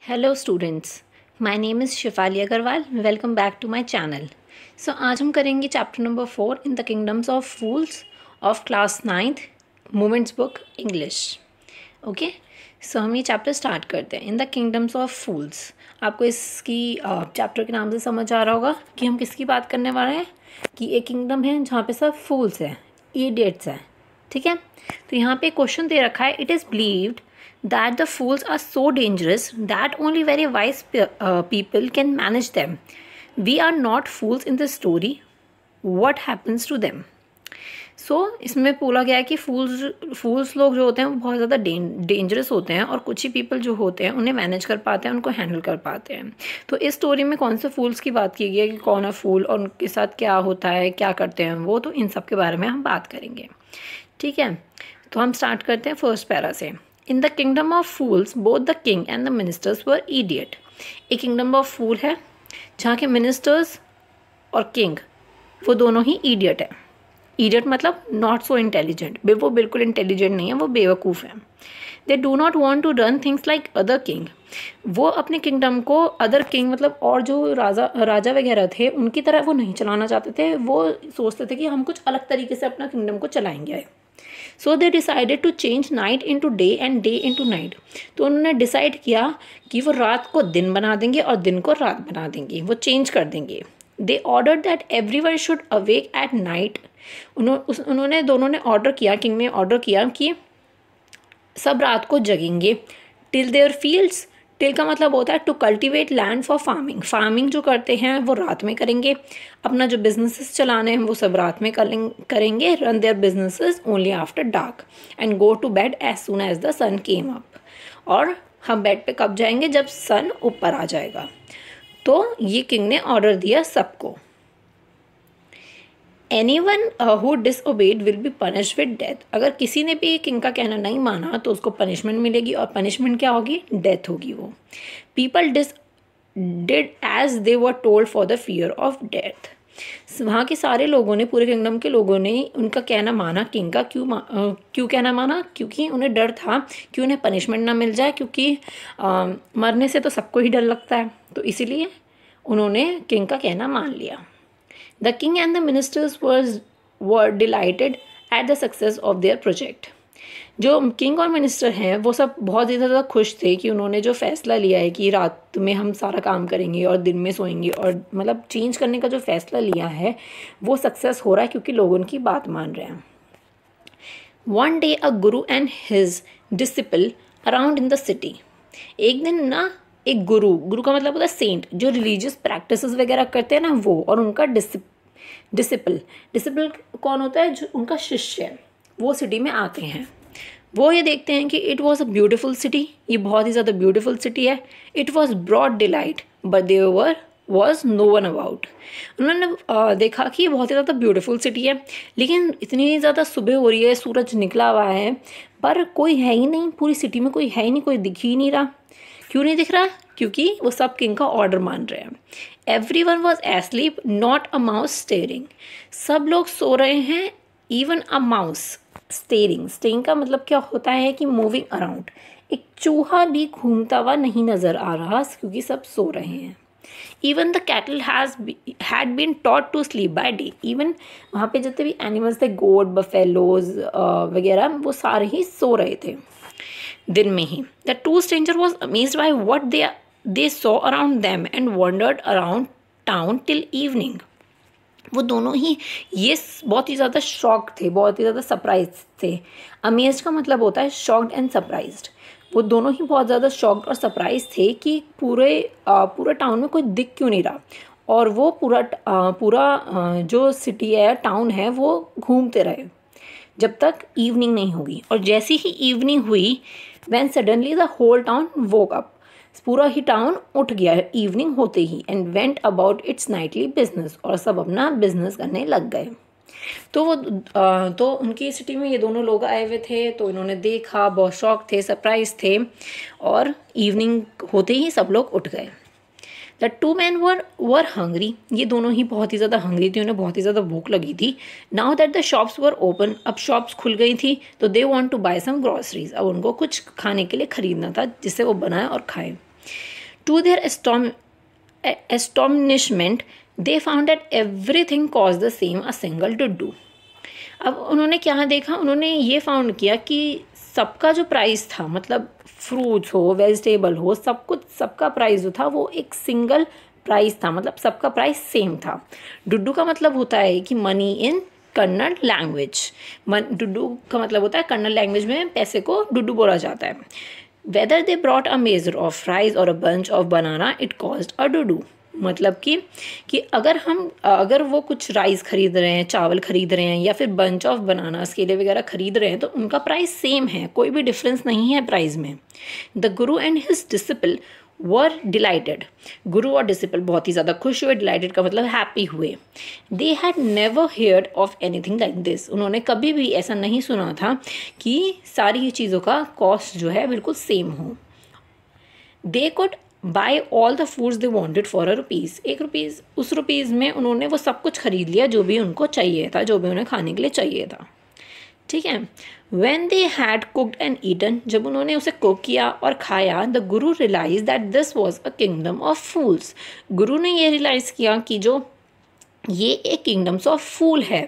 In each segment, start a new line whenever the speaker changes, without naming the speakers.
Hello students, my name is Shifali Agarwal. Welcome back to my channel. So आज हम करेंगे chapter number 4 in the kingdoms of fools of class 9th moments book English. Okay, so हम ये chapter start करते हैं। In the kingdoms of fools, आपको इसकी chapter के नाम से समझ आ रहा होगा कि हम किसकी बात करने वाले हैं। कि एक किंगडम है जहाँ पे सब फूल्स हैं, इडियट्स हैं। ठीक है, तो यहाँ पे क्वेश्चन दे रखा है, it is believed that the fools are so dangerous that only very wise people can manage them. We are not fools in this story. What happens to them? So इसमें बोला गया है कि फूल्स लोग जो होते हैं वो बहुत ज़्यादा डेंजरस होते हैं और कुछ ही पीपल जो होते हैं उन्हें मैनेज कर पाते हैं, उनको हैंडल कर पाते हैं। तो इस स्टोरी में कौन से फूल्स की बात की गई है कि कौन है फूल और उनके साथ क्या होता है, क्या करते हैं वो, तो इन सब के बारे में हम बात करेंगे। ठीक है, तो हम स्टार्ट करते हैं फर्स्ट पैरा से। In the kingdom of fools, both the king and the ministers were idiot. एक kingdom of fool है जहाँ के ministers और king वो दोनों ही idiot है। idiot मतलब not so intelligent, वो बिल्कुल intelligent नहीं है, वो बेवकूफ़ है। They do not want to run things like other king. वो अपने kingdom को other king मतलब और जो राजा वगैरह थे उनकी तरह वो नहीं चलाना चाहते थे। वो सोचते थे कि हम कुछ अलग तरीके से अपना kingdom को चलाएंगे। So they decided to change night into day and day into night. तो उन्होंने डिसाइड किया कि वो रात को दिन बना देंगे और दिन को रात बना देंगे, वो चेंज कर देंगे। They order that everyone should awake at night. उन्होंने दोनों ने ऑर्डर किया, किंग ने ऑर्डर किया कि सब रात को जगेंगे। टिल देयर फील्ड्स, टिल का मतलब होता है to cultivate land for farming. Farming जो करते हैं वो रात में करेंगे, अपना जो बिजनेसेस चलाने हैं वो सब रात में करेंगे। Run their businesses only after dark and go to bed as soon as the sun came up. और हम बेड पे कब जाएंगे, जब सन ऊपर आ जाएगा। तो ये किंग ने ऑर्डर दिया सबको। Anyone who disobeyed will be punished with death. अगर किसी ने भी किंग का कहना नहीं माना तो उसको पनिशमेंट मिलेगी, और पनिशमेंट क्या होगी, डेथ होगी। वो people did as they were told for the fear of death. वहाँ के सारे लोगों ने, पूरे किंगडम के लोगों ने उनका कहना माना। किंग का क्यों कहना माना, क्योंकि उन्हें डर था कि उन्हें पनिशमेंट ना मिल जाए, क्योंकि मरने से तो सबको ही डर लगता है, तो इसीलिए उन्होंने किंग का कहना मान लिया। The king and the ministers were delighted at the success of their project. जो किंग और मिनिस्टर हैं वो सब बहुत ही ज़्यादा खुश थे कि उन्होंने जो फैसला लिया है कि रात में हम सारा काम करेंगे और दिन में सोएंगे, और मतलब चेंज करने का जो फैसला लिया है वो सक्सेस हो रहा है क्योंकि लोग उनकी बात मान रहे हैं। One day a guru and his disciple around in the city. एक दिन ना एक गुरु का मतलब होता है सेंट, जो रिलीजियस प्रैक्टिसेस वगैरह करते हैं ना वो, और उनका डिसिपल कौन होता है, जो उनका शिष्य है, वो सिटी में आते हैं। वो ये देखते हैं कि it was a beautiful city, ये बहुत ही ज़्यादा ब्यूटिफुल सिटी है। It was broad daylight but there was no one about. उन्होंने देखा कि ये बहुत ही ज़्यादा ब्यूटीफुल सिटी है, लेकिन इतनी ज़्यादा सुबह हो रही है, सूरज निकला हुआ है, पर कोई है ही नहीं, पूरी सिटी में कोई है ही नहीं, कोई दिख ही नहीं रहा। क्यों नहीं दिख रहा, क्योंकि वो सब किंग का ऑर्डर मान रहे हैं। Everyone was asleep, not a mouse steering. सब लोग सो रहे हैं, इवन अ माउस स्टेरिंग का मतलब क्या होता है कि मूविंग अराउंड। एक चूहा भी घूमता हुआ नहीं नज़र आ रहा, क्योंकि सब सो रहे हैं। Even the cattle had been taught to sleep by day. Even वहाँ पे जितने भी एनिमल्स थे, गोट, बफेलोज वगैरह, वो सारे ही सो रहे थे दिन में ही। The two stranger was amazed by what they saw around them and wandered around town till evening. वो दोनों ही ये बहुत ही ज़्यादा शॉक्ड थे, बहुत ही ज़्यादा सरप्राइज थे। अमेज्ड का मतलब होता है शॉक्ड एंड सरप्राइज्ड। वो दोनों ही बहुत ज़्यादा शॉक्ड और सरप्राइज थे कि पूरे टाउन में कोई दिख क्यों नहीं रहा, और वो पूरा जो सिटी है, टाउन है, वो घूमते रहे जब तक इवनिंग नहीं होगी। और जैसी ही इवनिंग हुई, when suddenly the whole town woke up, पूरा ही टाउन उठ गया है इवनिंग होते ही, and went about its nightly business, और सब अपना बिजनेस करने लग गए। तो उनकी सिटी में ये दोनों लोग आए हुए थे, तो इन्होंने देखा, बहुत शॉक थे, सरप्राइज थे, और इवनिंग होते ही सब लोग उठ गए। The two man were hungry. ये दोनों ही बहुत ही ज़्यादा हंग्री थी, उन्हें बहुत ही ज़्यादा भूख लगी थी। Now that the shops were open, अब शॉप्स खुल गई थी, तो they want to buy some groceries. अब उनको कुछ खाने के लिए ख़रीदना था जिससे वो बनाए और खाए। To their astonishment they found that everything cost the same a single Duddu. अब उन्होंने क्या देखा, उन्होंने ये फाउंड किया कि सबका जो प्राइस था, मतलब फ्रूट्स हो वेजिटेबल हो सब कुछ, सबका प्राइस जो था वो एक सिंगल प्राइस था, मतलब सबका प्राइस सेम था। डुड्डू का मतलब होता है कि money in Kannada language. Duddu का मतलब होता है कन्नड़ लैंग्वेज में पैसे को डुड्डू बोला जाता है। Whether they brought a measure of rice और a bunch of banana it cost a duddu. मतलब कि अगर वो कुछ राइस खरीद रहे हैं, चावल खरीद रहे हैं, या फिर बंच ऑफ बनानास केले वगैरह खरीद रहे हैं, तो उनका प्राइस सेम है, कोई भी डिफरेंस नहीं है प्राइस में। The guru and his disciple were dilated. गुरु और डिसिपल बहुत ही ज़्यादा खुश हुए। डिलाइटेड का मतलब हैप्पी हुए। They had never heard of anything like this. उन्होंने कभी भी ऐसा नहीं सुना था कि सारी ही चीज़ों का कॉस्ट जो है बिल्कुल सेम हो। They could bye all the foods they wanted for a rupees. 1 rupees, उस रुपीज़ में उन्होंने वो सब कुछ खरीद लिया जो भी उनको चाहिए था, जो भी उन्हें खाने के लिए चाहिए था। ठीक है। When they had cooked and eaten, जब उन्होंने उसे कुक किया और खाया, the Guru realized that this was a kingdom of fools। गुरु ने ये रियलाइज़ किया कि जो ये एक किंगडम्स ऑफ फूल है,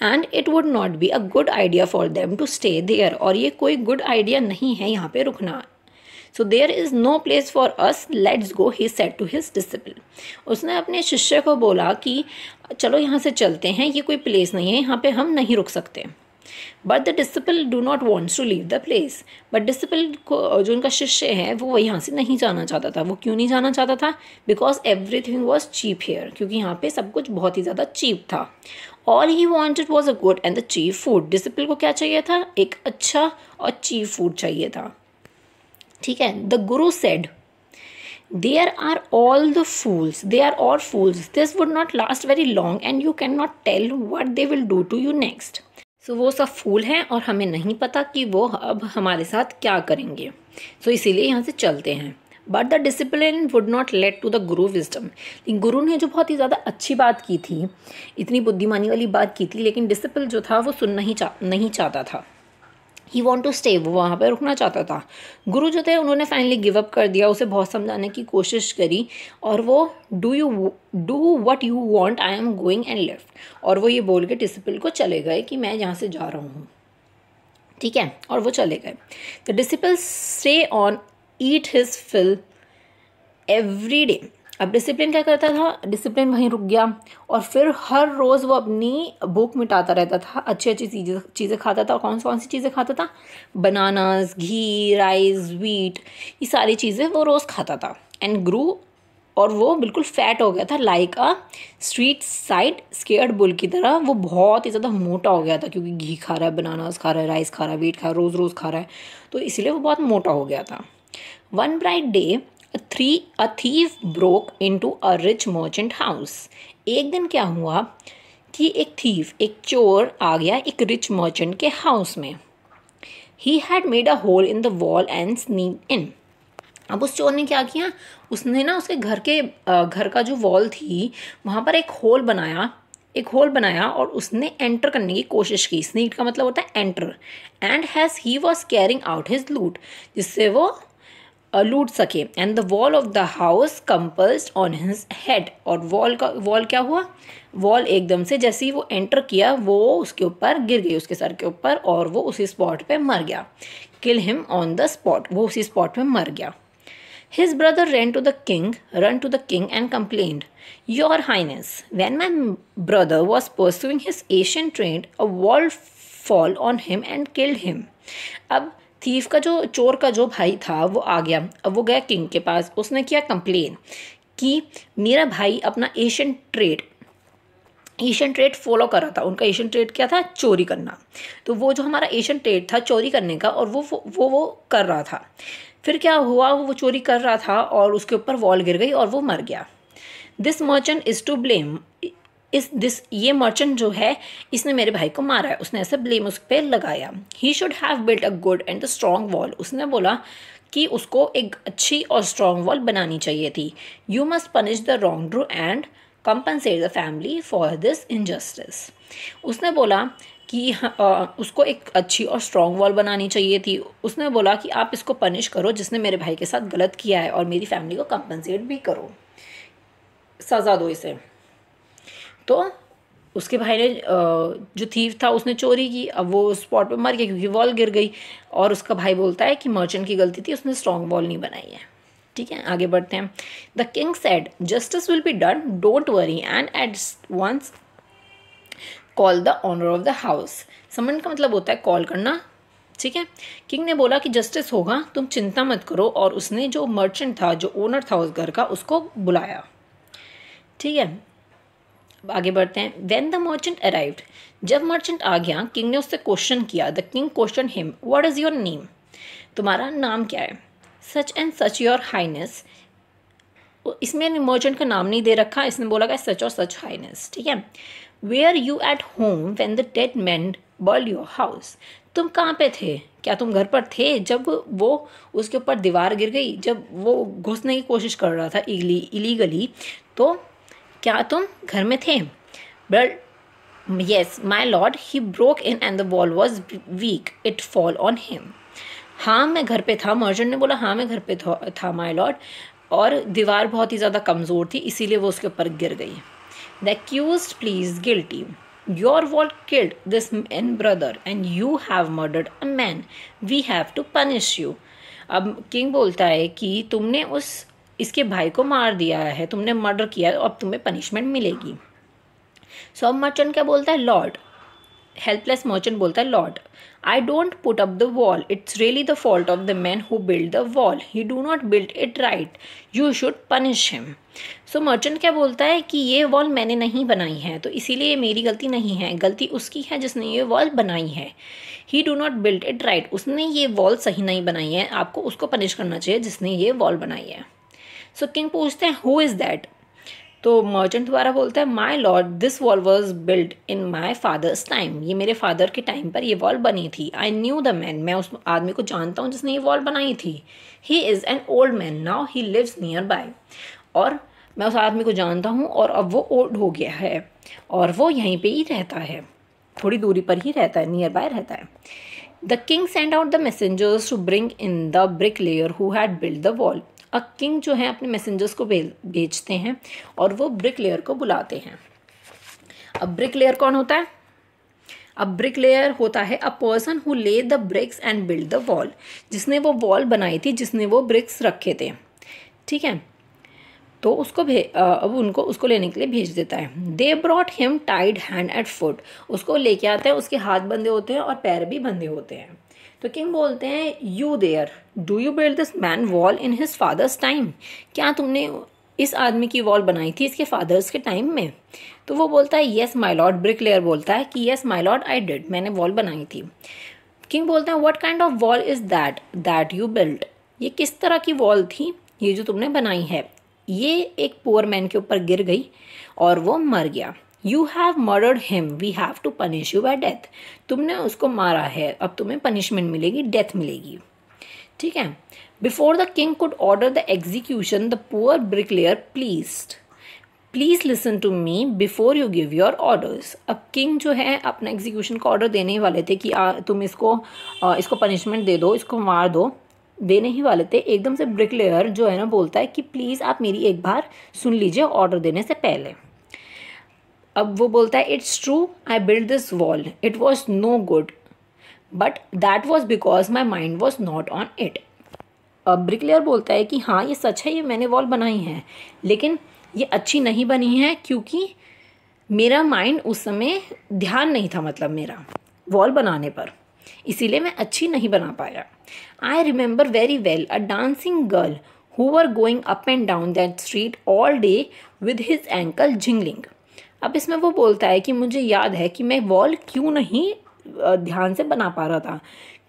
and it would not be a good idea for them to stay there. और ये कोई गुड आइडिया नहीं है यहाँ पे रुकना। So there is no place for us, let's go, he said to his disciple. उसने अपने शिष्य को बोला कि चलो यहाँ से चलते हैं, ये कोई प्लेस नहीं है, यहाँ पे हम नहीं रुक सकते। But the disciple do not wants to leave the place. But disciple को, जो उनका शिष्य है, वो यहाँ से नहीं जाना चाहता था। वो क्यों नहीं जाना चाहता था? Because everything was cheap here, क्योंकि यहाँ पे सब कुछ बहुत ही ज़्यादा चीप था। All he wanted was a good and the cheap food. Disciple को क्या चाहिए था? एक अच्छा और चीप फूड चाहिए था। ठीक है। The Guru said There are all the fools. They are all fools. This would not last very long and you cannot tell what they will do to you next. So वो सब फूल हैं और हमें नहीं पता कि वो अब हमारे साथ क्या करेंगे। So इसीलिए यहाँ से चलते हैं। But the discipline would not let to the guru wisdom. लेकिन गुरु ने जो बहुत ही ज़्यादा अच्छी बात की थी, इतनी बुद्धिमानी वाली बात की थी, लेकिन डिसिपल जो था वो सुनना ही नहीं चाहता था। ही वॉन्ट टू स्टे, वो वहाँ पर रुकना चाहता था। गुरु जो थे उन्होंने फाइनली गिव अप कर दिया, उसे बहुत समझाने की कोशिश करी, और वो do what you want, I am going and left. और वो ये बोल के डिसिपल को चले गए कि मैं यहाँ से जा रहा हूँ। ठीक है। और वो चले गए। The disciple stay on eat his fill every day. अब डिसिप्लिन क्या करता था? डिसिप्लिन वहीं रुक गया और फिर हर रोज़ वो अपनी भूख मिटाता रहता था, अच्छी अच्छी चीज़ें खाता था। और कौन सी चीज़ें खाता था? बनानास, घी, राइस, वीट, ये सारी चीज़ें वो रोज़ खाता था। एंड ग्रू, और वो बिल्कुल फैट हो गया था, like a street side scared bull की तरह। वो बहुत ही ज़्यादा मोटा हो गया था, क्योंकि घी खा रहा है, बनानास खा रहा है, राइस खा रहा है, वीट खा रहा है, रोज़ खा रहा है, तो इसलिए वो बहुत मोटा हो गया था। One bright day a thief broke into a rich merchant house। एक दिन क्या हुआ कि एक चोर आ गया एक रिच मर्चेंट के हाउस में। He had made a hole in the wall and sneaked in। अब उस चोर ने क्या किया? उसने ना उसके घर का जो वॉल थी वहाँ पर एक होल बनाया और उसने एंटर करने की कोशिश की। स्नीक का मतलब होता है enter. And has he was carrying out his loot, जिससे वो लूट सके। And the wall of the house collapsed on his head. और वॉल क्या हुआ? वॉल एकदम से जैसे ही वो एंटर किया वो उसके ऊपर गिर गई, उसके सर के ऊपर, और वो उसी स्पॉट पे मर गया। Kill him on the spot, वो उसी स्पॉट पे मर गया। His brother ran to the king and complained, Your Highness, when my brother was pursuing his Asian trade, a wall fall on him and killed him। अब thief का चोर का जो भाई था वो आ गया। अब वो गया किंग के पास, उसने किया कंप्लेन कि मेरा भाई अपना एशियन ट्रेड फॉलो कर रहा था। उनका एशियन ट्रेड क्या था? चोरी करना। तो वो जो हमारा एशियन ट्रेड था चोरी करने का, और वो कर रहा था। फिर क्या हुआ? वो चोरी कर रहा था और उसके ऊपर वॉल गिर गई और वो मर गया। This merchant is to blame. ये मर्चेंट जो है इसने मेरे भाई को मारा है, उसने ऐसे ब्लेम उस पर लगाया। He should have built a good and a strong wall. उसने बोला कि उसको एक अच्छी और स्ट्रॉन्ग वॉल बनानी चाहिए थी। You must punish the wrong do and compensate the family for this injustice. उसने बोला कि उसको एक अच्छी और स्ट्रॉन्ग वॉल बनानी चाहिए थी। उसने बोला कि आप इसको पनिश करो जिसने मेरे भाई के साथ गलत किया है, और मेरी फैमिली को कंपनसेट भी करो, सज़ा दो इसे। तो उसके भाई ने जो थीफ था उसने चोरी की, अब वो स्पॉट पे मर गया क्योंकि वॉल गिर गई। और उसका भाई बोलता है कि मर्चेंट की गलती थी, उसने स्ट्रॉन्ग वॉल नहीं बनाई है। ठीक है, आगे बढ़ते हैं। The king said justice will be done, don't worry, and at once call the owner of the house. Summon का मतलब होता है कॉल करना। ठीक है, किंग ने बोला कि जस्टिस होगा, तुम चिंता मत करो, और उसने जो मर्चेंट था, जो ओनर था उस घर का, उसको बुलाया। ठीक है, आगे बढ़ते हैं। वेन द मर्चेंट अराइव्ड, जब मर्चेंट आ गया, किंग ने उससे क्वेश्चन किया। The king question him, what is your name, तुम्हारा नाम क्या है। Such and such your highness, इसमें मर्चेंट का नाम नहीं दे रखा, इसने बोला कि सच और सच हाइनेस। ठीक है, were you at home when the dead man burn your house, तुम कहाँ पे थे, क्या तुम घर पर थे जब वो उसके ऊपर दीवार गिर गई, जब वो घुसने की कोशिश कर रहा था इलीगली, तो क्या तुम घर में थे। But yes my lord, he broke in and the wall was weak, it fall on him. हाँ मैं घर पे था, मर्चेंट ने बोला हाँ मैं घर पे था माई लॉर्ड, और दीवार बहुत ही ज़्यादा कमज़ोर थी, इसीलिए वो उसके ऊपर गिर गई। The accused please guilty, your wall killed this man brother and you have murdered a man, we have to punish you. अब किंग बोलता है कि तुमने इसके भाई को मार दिया है, तुमने मर्डर किया है, अब तुम्हें पनिशमेंट मिलेगी। सो अब मर्चेंट क्या बोलता है, लॉर्ड, हेल्पलेस मर्चेंट बोलता है, Lord I don't put up the wall, it's really the fault of the man who build the wall, he do not build it right, you should punish him. So merchant क्या बोलता है कि ये wall मैंने नहीं बनाई है, तो इसीलिए ये मेरी गलती नहीं है, गलती उसकी है जिसने ये वॉल बनाई है। ही do not build it right, उसने ये वॉल सही नहीं बनाई है, आपको उसको पनिश करना चाहिए जिसने ये वॉल बनाई है। सो किंग पूछते हैं हु इज़ दैट, तो मर्चेंट दोबारा बोलता है my Lord this wall was build in my father's time, ये मेरे फादर के टाइम पर ये वॉल बनी थी। आई न्यू द मैन, मैं उस आदमी को जानता हूँ जिसने ये वॉल बनाई थी। He is an old man now, he lives near by, और मैं उस आदमी को जानता हूँ और अब वो ओल्ड हो गया है और वो यहीं पे ही रहता है, थोड़ी दूरी पर ही रहता है, नियर बाय रहता है। The king send out the messengers to bring in the bricklayer who had build the wall. King जो है अपने मैसेंजर्स को भेजते हैं और वो ब्रिक लेयर को बुलाते हैं। अब ब्रिक लेयर कौन होता है, अब ब्रिक लेयर होता है a person who lay the bricks and build the wall, जिसने वो वॉल बनाई थी, जिसने वो ब्रिक्स रखे थे। ठीक है, तो अब उनको उसको लेने के लिए भेज देता है। They brought him tied hand at foot, उसको लेके आते हैं, उसके हाथ बंधे होते हैं और पैर भी बंधे होते हैं। तो किंग बोलते हैं you there, do you build this man wall in his father's time, क्या तुमने इस आदमी की वॉल बनाई थी इसके फादर्स के टाइम में। तो वो बोलता है yes my lord, brick layer बोलता है कि yes my lord I did, मैंने वॉल बनाई थी। किंग बोलते हैं what kind of wall is that you build, ये किस तरह की वॉल थी ये जो तुमने बनाई है। ये एक पुअर मैन के ऊपर गिर गई और वो मर गया। You have murdered him, we have to punish you by death, तुमने उसको मारा है, अब तुम्हें पनिशमेंट मिलेगी, डेथ मिलेगी। ठीक है, before the king could order the execution the poor bricklayer please listen to me before you give your orders. अब किंग जो है अपना एग्जीक्यूशन का ऑर्डर देने ही वाले थे कि तुम इसको पनिशमेंट दे दो, इसको मार दो, देने ही वाले थे, एकदम से ब्रिकलेयर जो है ना बोलता है कि प्लीज़ आप मेरी एक बार सुन लीजिए ऑर्डर देने से पहले। अब वो बोलता है it's true I build this wall, it was no good but that was because my mind was not on it. अब ब्रिकलेयर बोलता है कि हाँ ये सच है, ये मैंने वॉल बनाई है, लेकिन ये अच्छी नहीं बनी है क्योंकि मेरा माइंड उस समय ध्यान नहीं था, मतलब मेरा वॉल बनाने पर, इसीलिए मैं अच्छी नहीं बना पाया। I remember very well a dancing girl who were going up and down that street all day with his ankle jingling. अब इसमें वो बोलता है कि मुझे याद है कि मैं वॉल क्यों नहीं ध्यान से बना पा रहा था,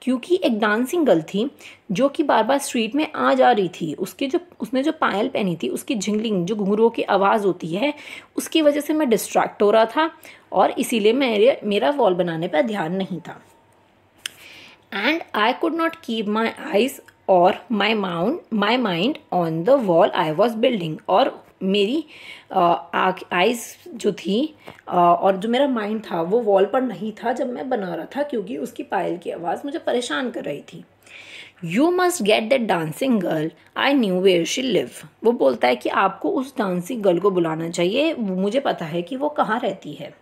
क्योंकि एक डांसिंग गर्ल थी जो कि बार बार स्ट्रीट में आ जा रही थी, उसने जो पायल पहनी थी उसकी झिंगलिंग, जो घुंघरूओं की आवाज़ होती है, उसकी वजह से मैं डिस्ट्रैक्ट हो रहा था और इसीलिए मेरा वॉल बनाने पर ध्यान नहीं था। And I could not keep my eyes or my mind on the wall I was building, और मेरी आइज़ जो थी और जो मेरा माइंड था वो वॉल पर नहीं था जब मैं बना रहा था, क्योंकि उसकी पायल की आवाज़ मुझे परेशान कर रही थी। You must get that dancing girl, I knew where she live. वो बोलता है कि आपको उस डांसिंग गर्ल को बुलाना चाहिए, मुझे पता है कि वो कहाँ रहती है।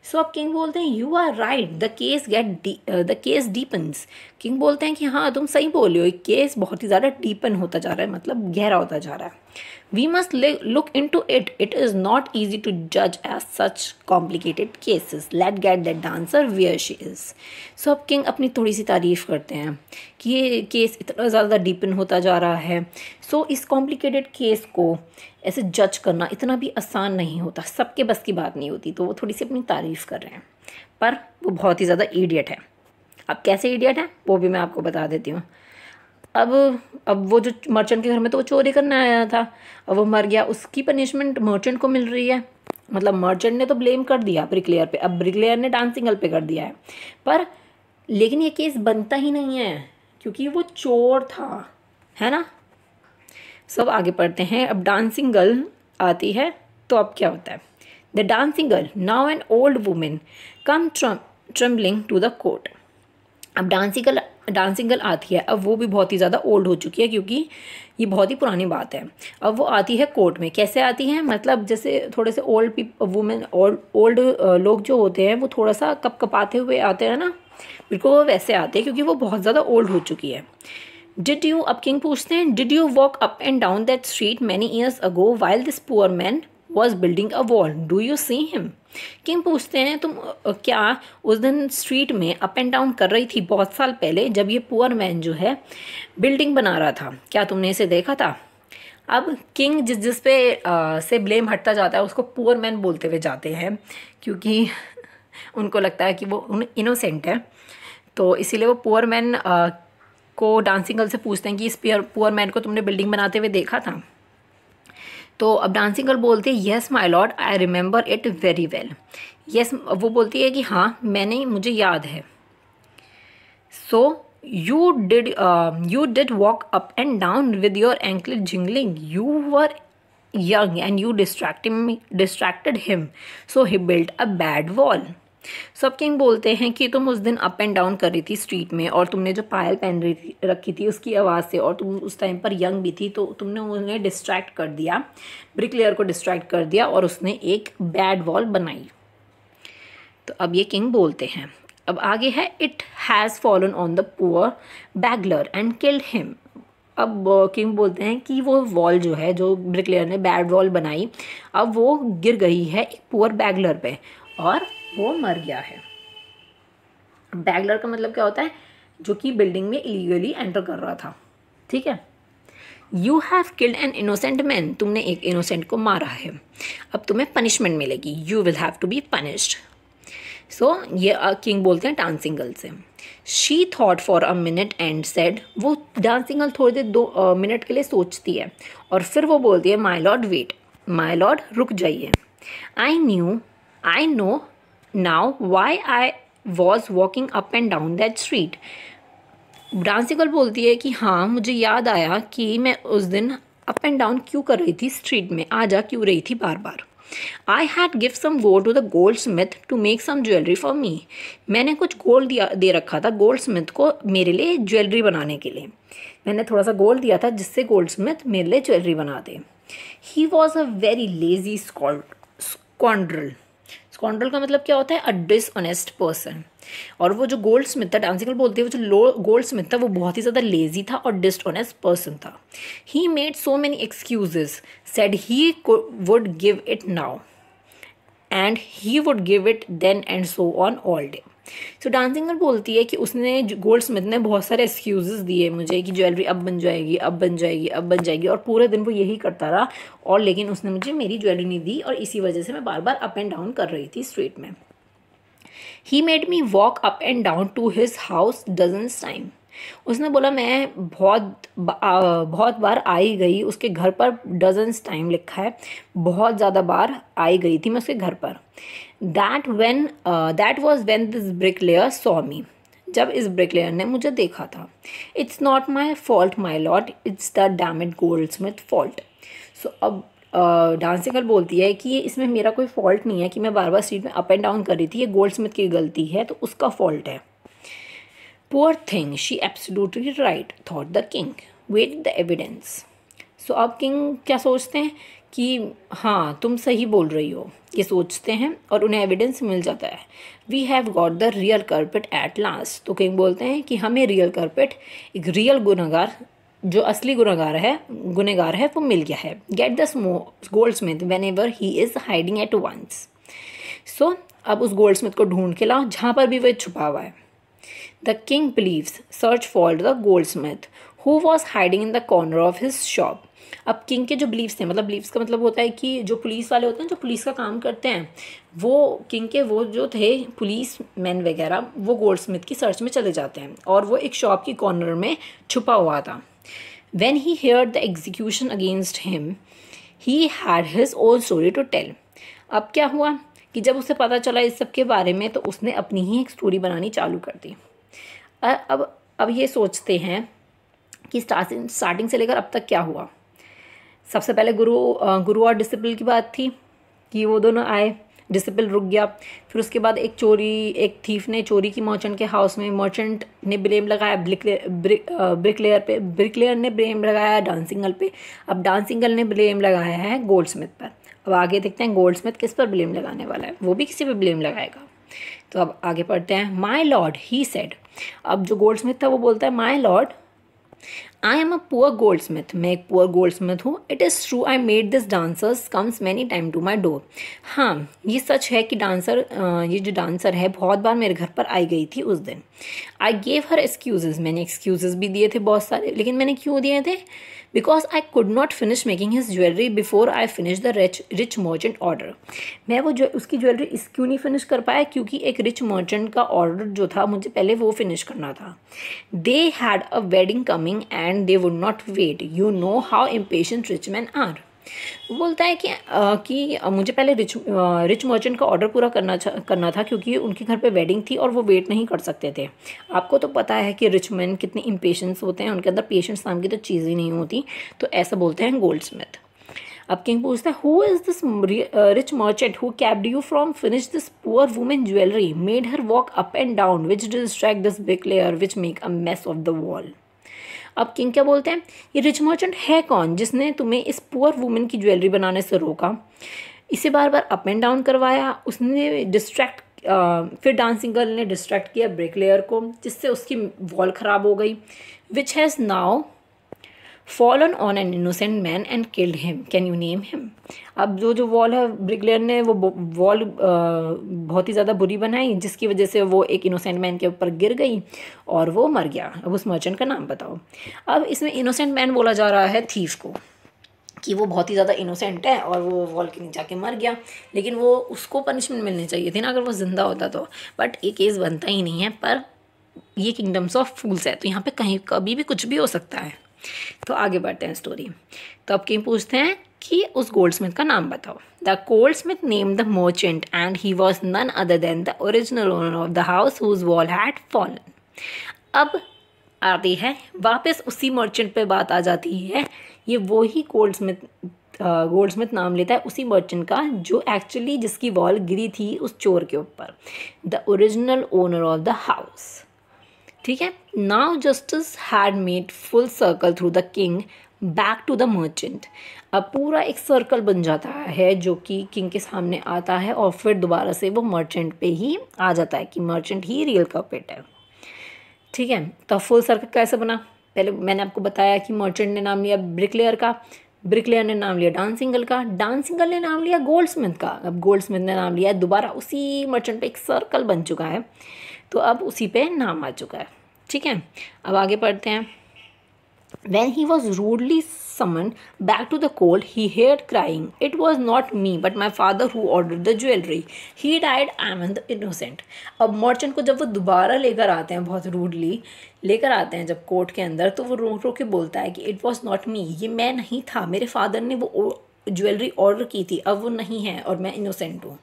सो अब किंग बोलते हैं you are right, the case deepens. King बोलते हैं कि हाँ तुम सही बोल रहे हो, ये केस बहुत ही ज़्यादा डीपन होता जा रहा है, मतलब गहरा होता जा रहा है। We must look in to it is not easy to जज as such complicated cases, let get that dancer where she is. So अब किंग अपनी थोड़ी सी तारीफ़ करते हैं कि ये केस इतना ज़्यादा डीपन होता जा रहा है। सो इस कॉम्प्लिकेटेड केस को ऐसे जज करना इतना भी आसान नहीं होता, सबके बस की बात नहीं होती। तो वो थोड़ी सी अपनी तारीफ़ कर रहे हैं, पर वो बहुत ही ज़्यादा इडियट है। अब कैसे इडियट है वो भी मैं आपको बता देती हूँ। अब वो जो मर्चेंट के घर में तो वो चोरी करने आया था, अब वो मर गया, उसकी पनिशमेंट मर्चेंट को मिल रही है। मतलब मर्चेंट ने तो ब्लेम कर दिया ब्रिकलेयर पे, अब ब्रिकलेयर ने डांसिंग गर्ल पे कर दिया है, पर लेकिन ये केस बनता ही नहीं है क्योंकि वो चोर था, है ना। सब आगे पढ़ते हैं। अब डांसिंग गर्ल आती है, तो अब क्या होता है। The dancing girl, now an old women, come trembling to the court. अब डांसिंग गर्ल आती है, अब वो भी बहुत ही ज़्यादा ओल्ड हो चुकी है क्योंकि ये बहुत ही पुरानी बात है। अब वो आती है कोर्ट में। कैसे आती है, मतलब जैसे थोड़े से ओल्ड लोग जो होते हैं वो थोड़ा सा कपाते हुए आते हैं ना, बिल्कुल वो वैसे आते हैं क्योंकि वो बहुत ज़्यादा ओल्ड हो चुकी है। डिड यू, अब किंग पूछते हैं, did you walk up and down that street many years ago while this poor man was building a wall, do you see him. King पूछते हैं तुम क्या उस दिन स्ट्रीट में अप एंड डाउन कर रही थी बहुत साल पहले जब ये पुअर मैन जो है बिल्डिंग बना रहा था, क्या तुमने इसे देखा था। अब किंग जिस पे से ब्लेम हटता जाता है उसको पुअर मैन बोलते हुए जाते हैं क्योंकि उनको लगता है कि वो इनोसेंट है, तो इसीलिए वो पुअर मैन को डांसिंग गर्ल से पूछते हैं कि इस पुअर मैन को तुमने बिल्डिंग बनाते हुए देखा था। तो अब डांसिंग गर्ल बोलती है yes my Lord, I remember it very well. Yes, वो बोलती है कि हाँ मुझे याद है। So you did walk up and down with your ankle jingling, you were young and you distracted him, so he built a bad wall. सब king बोलते हैं कि तुम उस दिन अप एंड डाउन कर रही थी स्ट्रीट में और तुमने जो पायल रखी थी उसकी आवाज़ से, और तुम उस टाइम पर यंग भी थी, तो तुमने उन्हें डिस्ट्रैक्ट कर दिया, ब्रिकलेयर को डिस्ट्रैक्ट कर दिया और उसने एक बैड वॉल बनाई। तो अब ये किंग बोलते हैं। अब आगे है, it has fallen on the poor Bagler and killed him. अब किंग बोलते हैं कि वो वॉल जो है, जो ब्रिकलेयर ने बैड वॉल बनाई, अब वो गिर गई है एक पुअर बैगलर पे और वो मर गया है। बैगलर का मतलब क्या होता है, जो कि बिल्डिंग में इलीगली एंटर कर रहा था, ठीक है। You have killed an innocent man, तुमने एक इनोसेंट को मारा है, अब तुम्हें पनिशमेंट मिलेगी, you will have to be punished. So ये किंग बोलते हैं डांसिंग गर्ल से। She thought for a minute and said, वो डांसिंग गर्ल थोड़ी देर 2 मिनट के लिए सोचती है और फिर वो बोलती है, my lord wait, my lord रुक जाइए, I know now why I was walking up and down that street. Dancing girl बोलती है कि हाँ मुझे याद आया कि मैं उस दिन अप एंड डाउन क्यों कर रही थी स्ट्रीट में, आ जा क्यों रही थी बार बार। I had give some gold to the gold smith to make some jewellery for me, मैंने कुछ गोल्ड दे रखा था गोल्ड स्मिथ को मेरे लिए ज्वेलरी बनाने के लिए, मैंने थोड़ा सा गोल्ड दिया था जिससे गोल्ड स्मिथ मेरे लिए ज्वेलरी बना दे। He was a very lazy scoundrel, scoundrel का मतलब क्या होता है, अ डिसऑनेस्ट पर्सन। और वो जो गोल्ड स्मिथ था, डांसिंग गर्ल बोलती है, वो जो गोल्ड स्मिथ था वो बहुत ही ज़्यादा लेजी था और डिसऑनेस्ट पर्सन था। He made so many excuses, said he would give it now and he would give it then and so on all day. So dancing girl बोलती है कि उसने, गोल्ड स्मिथ ने बहुत सारे एक्सक्यूजेस दिए मुझे कि ज्वेलरी अब बन जाएगी, अब बन जाएगी, अब बन जाएगी, और पूरे दिन वो यही करता रहा, और लेकिन उसने मुझे मेरी ज्वेलरी नहीं दी, और इसी वजह से मैं बार बार अप एंड डाउन कर रही थी स्ट्रीट में। He made me walk up and down to his house dozens time, उसने बोला मैं बहुत बार आई गई उसके घर पर, डजन्स टाइम लिखा है, बहुत ज़्यादा बार आई गई थी मैं उसके घर पर। That was when this bricklayer saw me, जब इस ब्रिकलेयर ने मुझे देखा था। It's not my fault my lord, it's the damned gold smith fault. So अब डांसिंग गर्ल बोलती है कि ये इसमें मेरा कोई फॉल्ट नहीं है कि मैं बार बार स्ट्रीट में अप एंड डाउन कर रही थी, ये गोल्डस्मिथ की गलती है, तो उसका फॉल्ट है। Poor thing, she absolutely right, thought the king, wait the evidence. So अब किंग क्या सोचते हैं कि हाँ तुम सही बोल रही हो, ये सोचते हैं और उन्हें एविडेंस मिल जाता है। We have got the real culprit at last. तो किंग बोलते हैं कि हमें रियल कल्प्रिट, एक रियल गुनहगार, जो असली गुनहगार है वो मिल गया है। Get the goldsmith whenever he is hiding at once. So अब उस गोल्डस्मिथ को ढूंढ के लाओ जहाँ पर भी वह छुपा हुआ है। The king believes search for the goldsmith who was hiding in the corner of his shop. अब किंग के जो बिलीव्स थे, मतलब बिलीव्स का मतलब होता है कि जो पुलिस वाले होते हैं, जो पुलिस का काम करते हैं, वो किंग के वो जो थे पुलिस मैन वगैरह, वो गोल्डस्मिथ की सर्च में चले जाते हैं और वो एक शॉप की कॉर्नर में छुपा हुआ था। When he heard the execution against him, he had his own story to tell. अब क्या हुआ कि जब उसे पता चला इस सब के बारे में, तो उसने अपनी ही एक स्टोरी बनानी चालू कर दी। अब ये सोचते हैं कि स्टार्टिंग से लेकर अब तक क्या हुआ। सबसे पहले गुरु और डिसिपल की बात थी कि वो दोनों आए, डिसिपल रुक गया। फिर उसके बाद एक थीफ ने चोरी की मर्चेंट के हाउस में, मर्चेंट ने ब्लेम लगाया ब्रिकलेयर पे, ब्रिकलेयर ने ब्लेम लगाया डांसिंग गर्ल पे, अब डांसिंग गर्ल ने ब्लेम लगाया है गोल्डस्मिथ पर। अब आगे देखते हैं गोल्डस्मिथ किस पर ब्लेम लगाने वाला है, वो भी किसी पर ब्लेम लगाएगा। तो अब आगे पढ़ते हैं। माई लॉर्ड ही सेड, अब जो गोल्डस्मिथ था वो बोलता है my lord I am a poor goldsmith, मैं एक पुअर गोल्डस्मिथ हूँ। It is true I made this dancers comes many time to my door. हाँ ये सच है कि ये जो डांसर है बहुत बार मेरे घर पर आई गई थी उस दिन। आई गेव हर एक्सक्यूजेज, मैंने एक्सक्यूजेज भी दिए थे बहुत सारे, लेकिन मैंने क्यों दिए थे? Because I could not finish making his jewellery before I finish the rich merchant order. मैं वो जो उसकी ज्वेलरी क्यों नहीं फिनिश कर पाया? क्योंकि एक रिच मर्चेंट का ऑर्डर जो था मुझे पहले वो फिनिश करना था। They had a wedding coming and they would not wait, you know how impatient rich man are. वो बोलता है कि मुझे पहले रिच मर्चेंट का ऑर्डर पूरा करना था क्योंकि उनके घर पे वेडिंग थी और वो वेट नहीं कर सकते थे। आपको तो पता है कि रिच मैन कितने इम्पेशेंस होते हैं, उनके अंदर पेशेंस नाम की तो चीज़ ही नहीं होती। तो ऐसा बोलते हैं गोल्डस्मिथ। अब किंग पूछता है who is this rich merchant who capped you from finish this poor women jewellery, made her walk up and down, which distract this bricklayer, which make a mess of the wall. अब king क्या बोलते हैं, ये rich merchant है कौन जिसने तुम्हें इस पुअर वुमेन की ज्वेलरी बनाने से रोका, इसे बार बार अप एंड डाउन करवाया, उसने फिर डांसिंग गर्ल ने डिस्ट्रैक्ट किया ब्रिकलेयर को, जिससे उसकी वॉल ख़राब हो गई, which has now fallen on an innocent man and killed him, can you name him. अब जो वॉल है ब्रिकलेयर ने वो वॉल बहुत ही ज़्यादा बुरी बनाई, जिसकी वजह से वो एक इनोसेंट मैन के ऊपर गिर गई और वो मर गया। अब उस मर्चेंट का नाम बताओ। अब इसमें इनोसेंट मैन बोला जा रहा है थीफ को, कि वो बहुत ही ज़्यादा इनोसेंट है और वो वॉल के नीचे जाके मर गया, लेकिन वो उसको पनिशमेंट मिलनी चाहिए थी ना अगर वो जिंदा होता तो। बट ये केस बनता ही नहीं है, पर ये किंगडम्स ऑफ फूल्स है, तो यहाँ पे कहीं कभी भी कुछ भी हो सकता है। तो आगे बढ़ते हैं स्टोरी। तो अब किंग पूछते हैं कि उस गोल्डस्मिथ का नाम बताओ। The goldsmith name the merchant and he was none other than the original owner of the house whose wall had fallen. अब आती है वापस उसी मर्चेंट पे बात आ जाती है। ये वो ही गोल्डस्मिथ नाम लेता है उसी मर्चेंट का जो एक्चुअली जिसकी वॉल गिरी थी उस चोर के ऊपर, the original owner of the house. ठीक है। Now justice had made full circle through the king back to the merchant. अब पूरा एक सर्कल बन जाता है जो कि किंग के सामने आता है और फिर दोबारा से वो मर्चेंट पे ही आ जाता है कि मर्चेंट ही रियल कल्प्रिट है। ठीक है। तो फुल सर्कल कैसे बना? पहले मैंने आपको बताया कि मर्चेंट ने नाम लिया ब्रिकलेयर का, ब्रिकलेयर ने नाम लिया डांसिंग गर्ल का, डांसिंग गर्ल ने नाम लिया गोल्डस्मिथ का, अब गोल्डस्मिथ ने नाम लिया, दोबारा उसी मर्चेंट पे एक सर्कल बन चुका है, तो अब उसी पे नाम आ चुका है। ठीक है। अब आगे पढ़ते हैं। When he was rudely summoned back to the court, he heard crying, "It was not me, but my father who ordered the jewelry. He died. I am the innocent." अब मर्चेंट को जब वो दोबारा लेकर आते हैं, बहुत रूडली लेकर आते हैं जब कोर्ट के अंदर, तो वो रो रो के बोलता है कि इट वॉज नॉट मी, ये मैं नहीं था, मेरे फादर ने वो ज्वेलरी ऑर्डर की थी, अब वो नहीं है और मैं इनोसेंट हूँ।